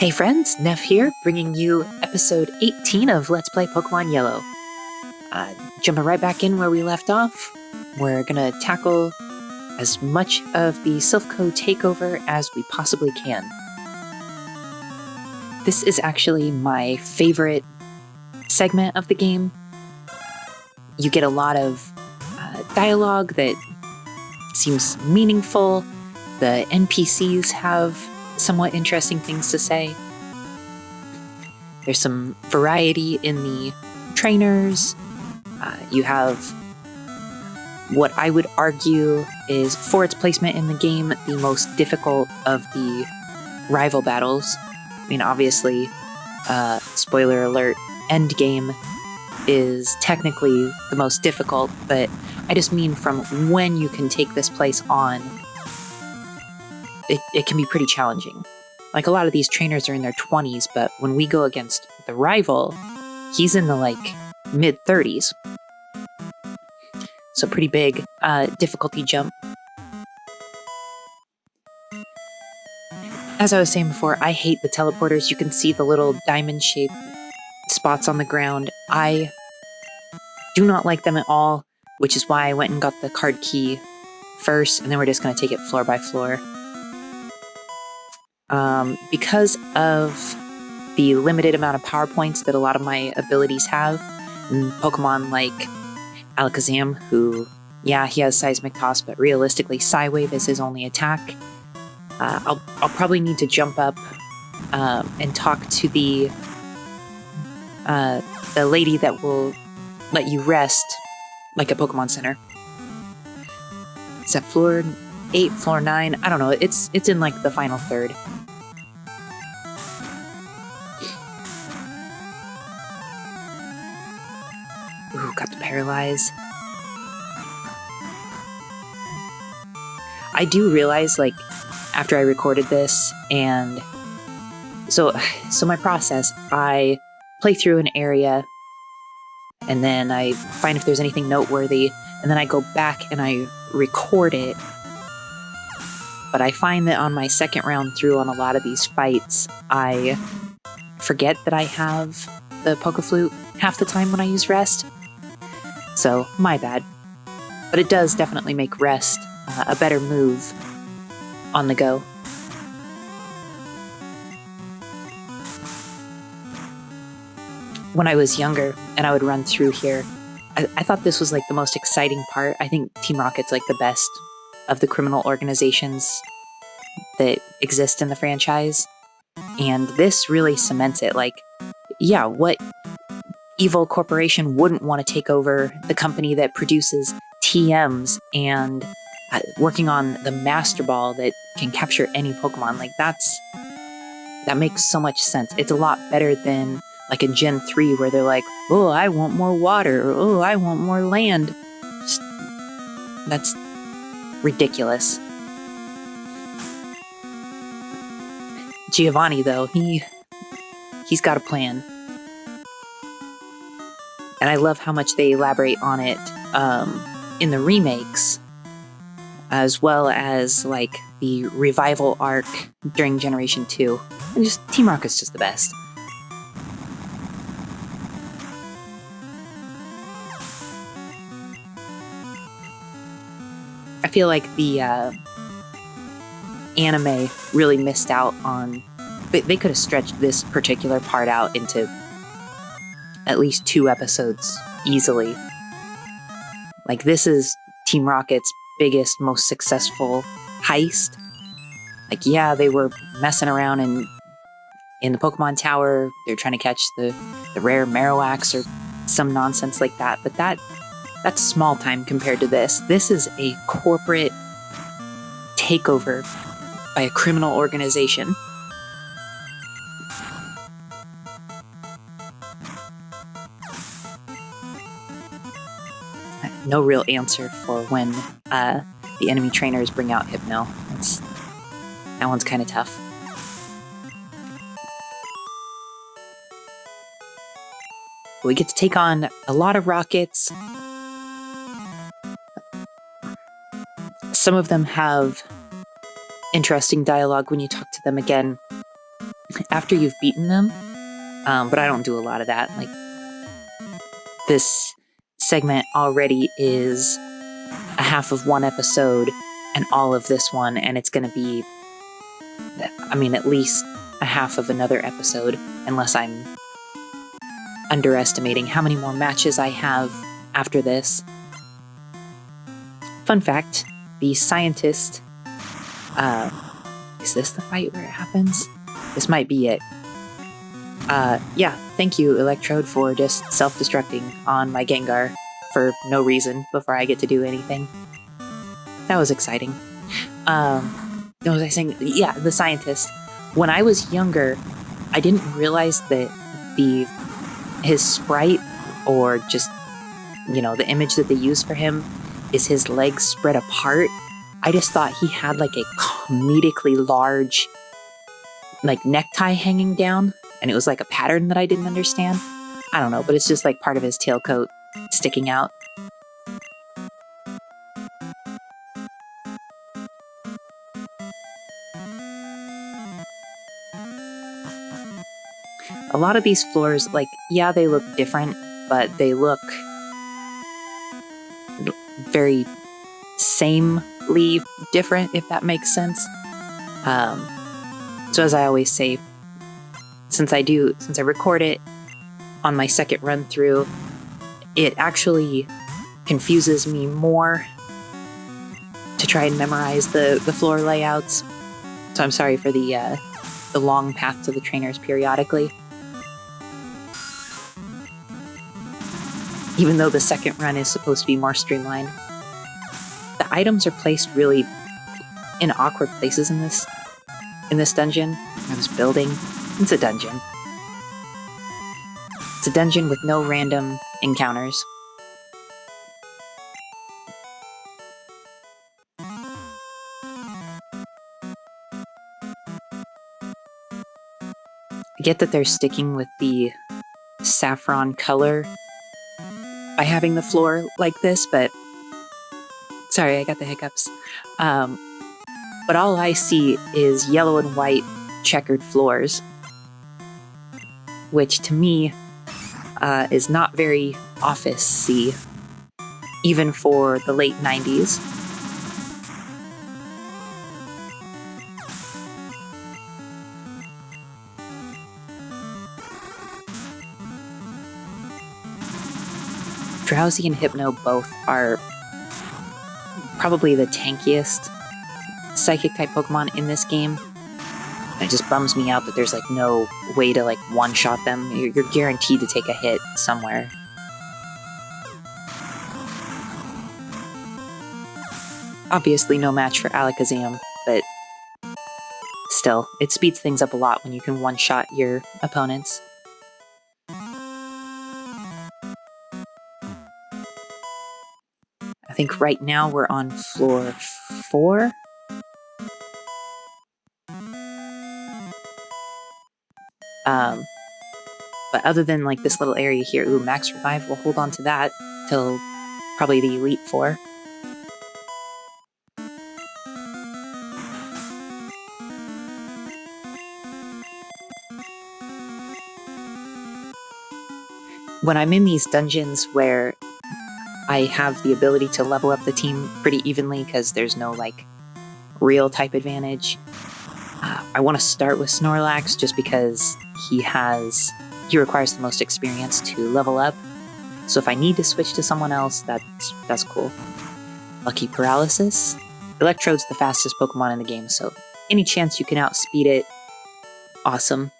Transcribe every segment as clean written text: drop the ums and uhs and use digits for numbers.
Hey friends, Neff here, bringing you episode 18 of Let's Play Pokemon Yellow. Jumping right back in where we left off, we're gonna tackle as much of the Silph Co takeover as we possibly can. This is actually my favorite segment of the game. You get a lot of dialogue that seems meaningful. The NPCs have somewhat interesting things to say. There's some variety in the trainers. You have what I would argue is, for its placement in the game, the most difficult of the rival battles. I mean, obviously, spoiler alert, endgame is technically the most difficult, but I just mean from when you can take this place on, it can be pretty challenging. Like, a lot of these trainers are in their 20s, but when we go against the rival, he's in the, mid-30s. So pretty big difficulty jump. As I was saying before, I hate the teleporters. You can see the little diamond-shaped spots on the ground. I do not like them at all, which is why I went and got the card key first, and then we're just going to take it floor by floor. Because of the limited amount of power points that a lot of my abilities have, and Pokemon like Alakazam, who, yeah, he has Seismic Toss, but realistically, Psywave is his only attack. I'll probably need to jump up and talk to the lady that will let you rest, like a Pokemon Center. Is that floor 8, floor 9? I don't know. It's in the final third. Ooh, got to paralyze. I do realize, after I recorded this, and so my process, I play through an area, and then I find if there's anything noteworthy, and then I go back and I record it. But I find that on my second round through on a lot of these fights, I forget that I have the Pokeflute half the time when I use rest. So, my bad. But it does definitely make rest a better move on the go. When I was younger and I would run through here, I thought this was the most exciting part. I think Team Rocket's the best of the criminal organizations that exist in the franchise. And this really cements it. Yeah, what evil corporation wouldn't want to take over the company that produces TMs and working on the Master Ball that can capture any Pokemon? That makes so much sense. It's a lot better than in Gen 3 where they're oh, I want more water, or oh, I want more land. That's ridiculous. Giovanni, though, he's got a plan. And I love how much they elaborate on it in the remakes, as well as the revival arc during Generation 2. And just Team Rocket's just the best. I feel like the anime really missed out on... They could have stretched this particular part out into at least 2 episodes easily. This is Team Rocket's biggest, most successful heist. Yeah, they were messing around in the Pokemon Tower. They're trying to catch the rare Marowaks or some nonsense like that. But that's small time compared to this. This is a corporate takeover by a criminal organization. No real answer for when the enemy trainers bring out Hypno. That one's kind of tough. We get to take on a lot of Rockets. Some of them have interesting dialogue when you talk to them again. after you've beaten them, but I don't do a lot of that. Like, this segment already is a half of one episode and all of this one, and it's going to be, I mean, at least a half of another episode, unless I'm underestimating how many more matches I have after this. Fun fact, the scientist, is this the fight where it happens? This might be it. Yeah, thank you, Electrode, for just self-destructing on my Gengar for no reason before I get to do anything. That was exciting. What was I saying? Yeah, the scientist. When I was younger, I didn't realize that his sprite, or just, the image that they use for him, is his legs spread apart. I just thought he had like a comedically large necktie hanging down, and it was like a pattern that I didn't understand. I don't know, but it's just like part of his tail coat sticking out. A lot of these floors, they look different, but they look very samely different, if that makes sense. So as I always say, since I record it on my second run through, it actually confuses me more to try and memorize the floor layouts. So I'm sorry for the long path to the trainers periodically. Even though the second run is supposed to be more streamlined. The items are placed really in awkward places in this dungeon. I was building. It's a dungeon. It's a dungeon with no random encounters. I get that they're sticking with the saffron color by having the floor like this, but sorry, I got the hiccups. But all I see is yellow and white checkered floors, which to me is not very office-y, even for the late 90s. Drowsy and Hypno both are probably the tankiest Psychic-type Pokemon in this game. It just bums me out that there's no way to one-shot them. You're guaranteed to take a hit somewhere. Obviously no match for Alakazam, but still, it speeds things up a lot when you can one-shot your opponents. I think right now we're on floor 4. But other than this little area here, Max Revive, we'll hold on to that till probably the Elite Four. When I'm in these dungeons where I have the ability to level up the team pretty evenly because there's no real type advantage, I want to start with Snorlax just because he requires the most experience to level up. So if I need to switch to someone else, that's cool. Lucky Paralysis. Electrode's the fastest Pokemon in the game, so any chance you can outspeed it, awesome.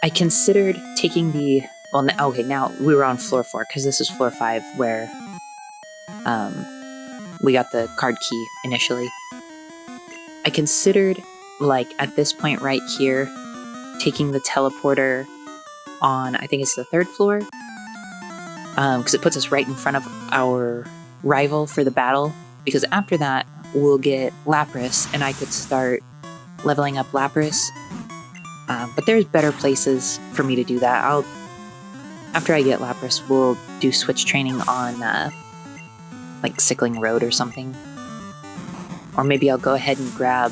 I considered taking now we were on floor 4 because this is floor 5 where we got the card key initially. I considered, at this point right here, taking the teleporter on, I think it's the 3rd floor, because it puts us right in front of our rival for the battle, because after that, we'll get Lapras, and I could start leveling up Lapras. But there's better places for me to do that. After I get Lapras, we'll do switch training on like Sickling Road or something. Or maybe I'll go ahead and grab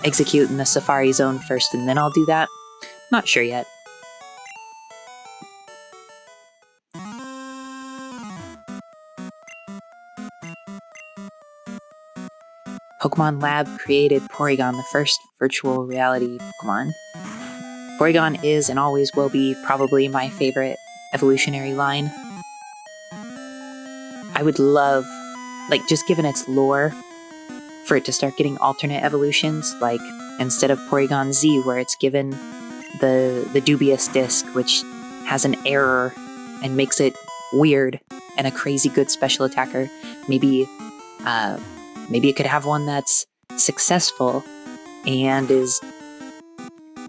Execute in the Safari Zone first, and then I'll do that. Not sure yet. Pokemon Lab created Porygon, the first virtual reality Pokemon. Porygon is and always will be probably my favorite evolutionary line. I would love, like, just given its lore, for it to start getting alternate evolutions, like instead of Porygon Z, where it's given the dubious disc, which has an error and makes it weird and a crazy good special attacker. Maybe it could have one that's successful and is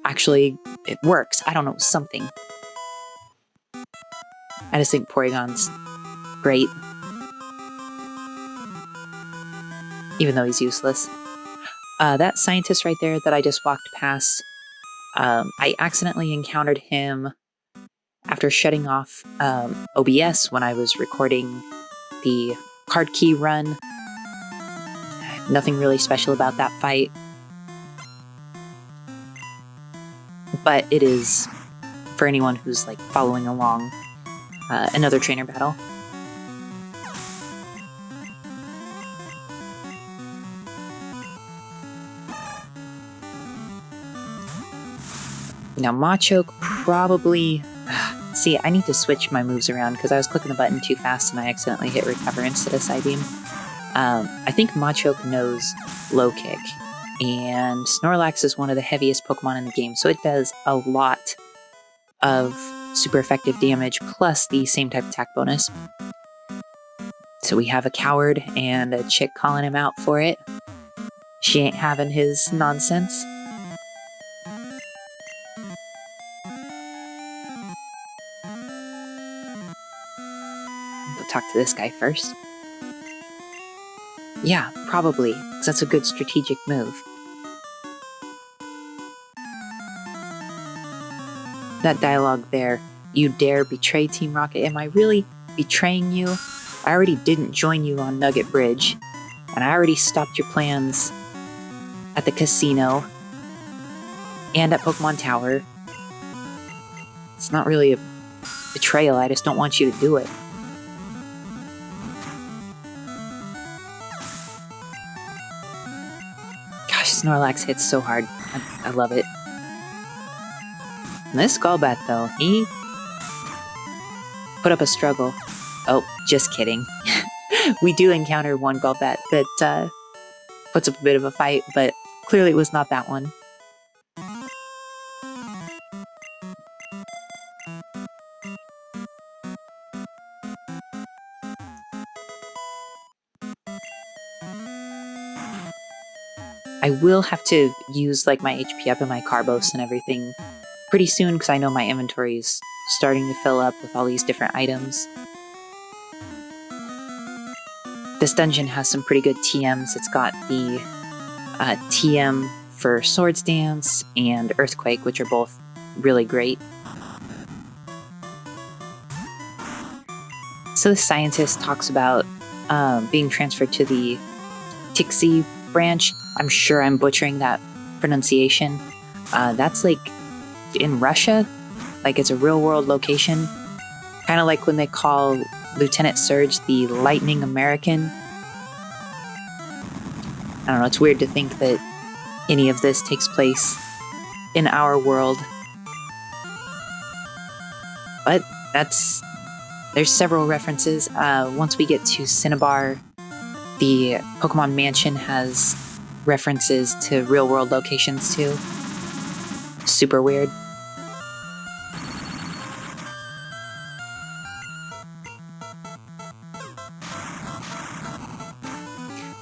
actually, it works. I don't know, something. I just think Porygon's great, even though he's useless. That scientist right there that I just walked past, I accidentally encountered him after shutting off OBS when I was recording the card key run. Nothing really special about that fight, but it is, for anyone who's like following along, another trainer battle. Now Machoke probably... See, I need to switch my moves around because I was clicking the button too fast and I accidentally hit recover instead of Psybeam. I think Machoke knows Low Kick, and Snorlax is one of the heaviest Pokemon in the game, so it does a lot of super effective damage plus the same type attack bonus. So we have a coward and a chick calling him out for it. She ain't having his nonsense. Go talk to this guy first. Yeah, probably, because that's a good strategic move. That dialogue there, you dare betray Team Rocket? Am I really betraying you? I already didn't join you on Nugget Bridge, and I already stopped your plans at the casino and at Pokemon Tower. It's not really a betrayal, I just don't want you to do it. Snorlax hits so hard. I love it. And this Golbat, though, he put up a struggle. Oh, just kidding. We do encounter one Golbat that puts up a bit of a fight, but clearly it was not that one. I will have to use like my HP up and my Carbos and everything pretty soon because I know my inventory is starting to fill up with all these different items. This dungeon has some pretty good TMs. It's got the TM for Swords Dance and Earthquake, which are both really great. So the scientist talks about being transferred to the Tixie branch. I'm sure I'm butchering that pronunciation. That's like in Russia, like it's a real world location. Kind of like when they call Lieutenant Surge the Lightning American. I don't know, it's weird to think that any of this takes place in our world. But there's several references. Once we get to Cinnabar, the Pokemon Mansion has references to real-world locations, too. Super weird.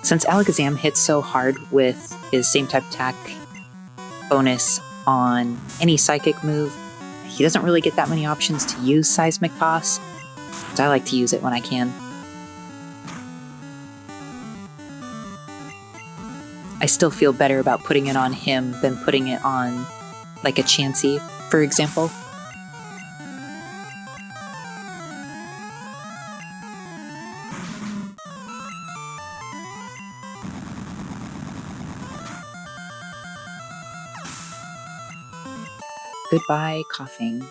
Since Alakazam hits so hard with his same-type attack bonus on any Psychic move, he doesn't really get that many options to use Seismic Toss, so I like to use it when I can. I still feel better about putting it on him than putting it on, like, a Chansey, for example. Goodbye, coughing.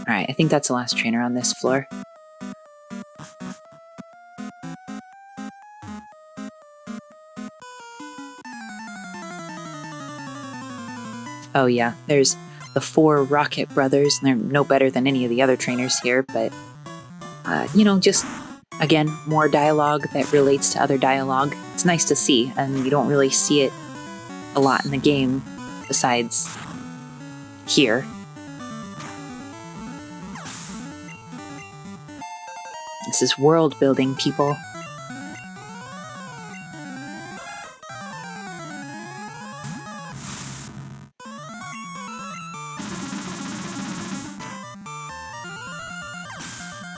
Alright, I think that's the last trainer on this floor. Oh yeah, there's the 4 Rocket Brothers, and they're no better than any of the other trainers here, but, you know, just, again, more dialogue that relates to other dialogue. It's nice to see, and you don't really see it a lot in the game, besides here. This is world building, people.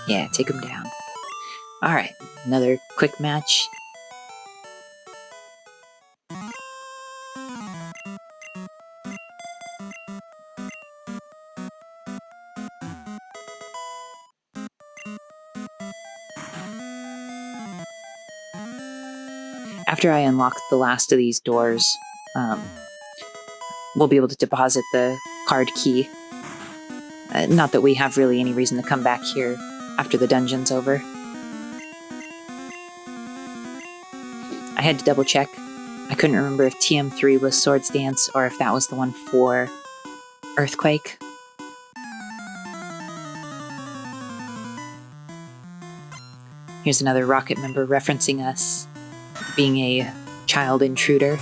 Yeah, take him down. Alright, another quick match. After I unlock the last of these doors, we'll be able to deposit the card key. Not that we have really any reason to come back here after the dungeon's over. I had to double check. I couldn't remember if TM3 was Swords Dance or if that was the one for Earthquake. Here's another Rocket member referencing us being a child intruder.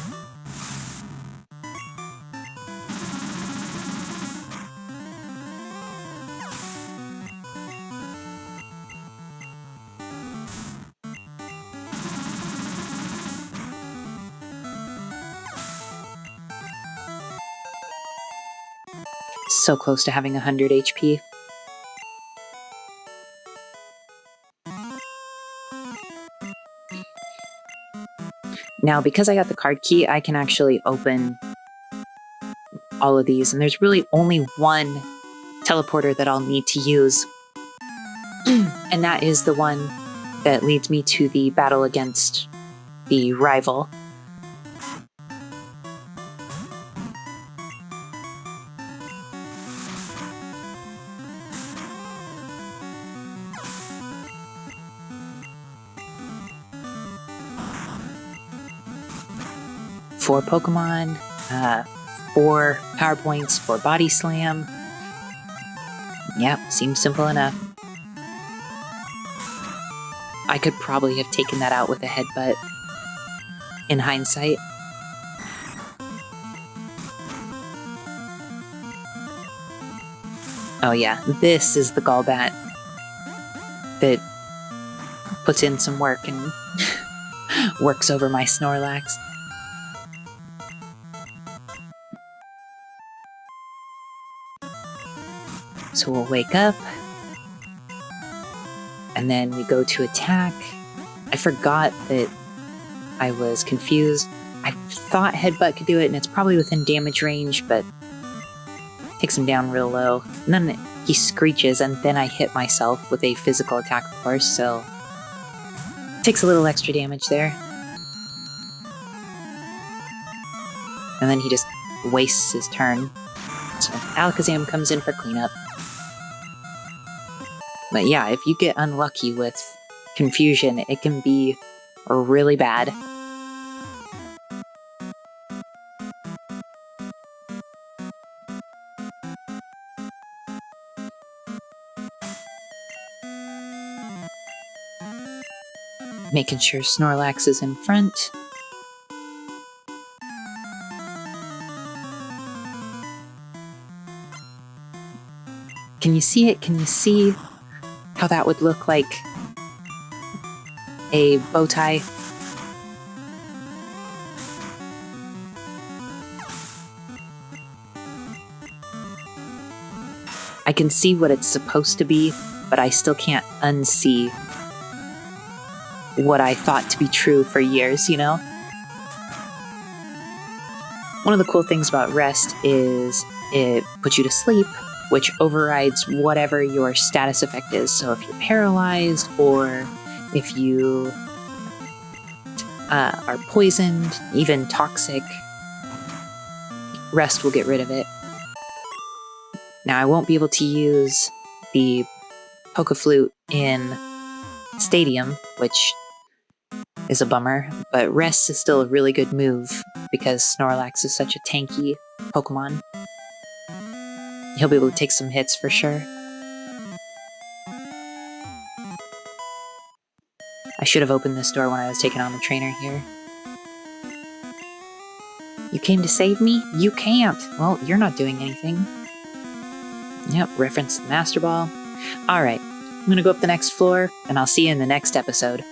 So close to having 100 HP. Now, because I got the card key, I can actually open all of these, and there's really only one teleporter that I'll need to use, and that is the one that leads me to the battle against the rival. Four Pokemon, 4 Power Points for Body Slam. Yep, seems simple enough. I could probably have taken that out with a headbutt in hindsight. Oh yeah, this is the Golbat that puts in some work and works over my Snorlax. So we'll wake up, and then we go to attack. I forgot that I was confused. I thought Headbutt could do it, and it's probably within damage range, but takes him down real low. And then he screeches, and then I hit myself with a physical attack, of course, so takes a little extra damage there. And then he just wastes his turn. So Alakazam comes in for cleanup. But yeah, if you get unlucky with confusion, it can be really bad. Making sure Snorlax is in front. Can you see it? Can you see how that would look like a bow tie? I can see what it's supposed to be, but I still can't unsee what I thought to be true for years, you know? One of the cool things about rest is it puts you to sleep, which overrides whatever your status effect is. So if you're paralyzed or if you are poisoned, even toxic, rest will get rid of it. Now, I won't be able to use the polka flute in Stadium, which is a bummer, but rest is still a really good move because Snorlax is such a tanky Pokemon. He'll be able to take some hits for sure. I should have opened this door when I was taking on the trainer here. You came to save me? You can't! Well, you're not doing anything. Yep, reference the Master Ball. Alright, I'm gonna go up the next floor, and I'll see you in the next episode.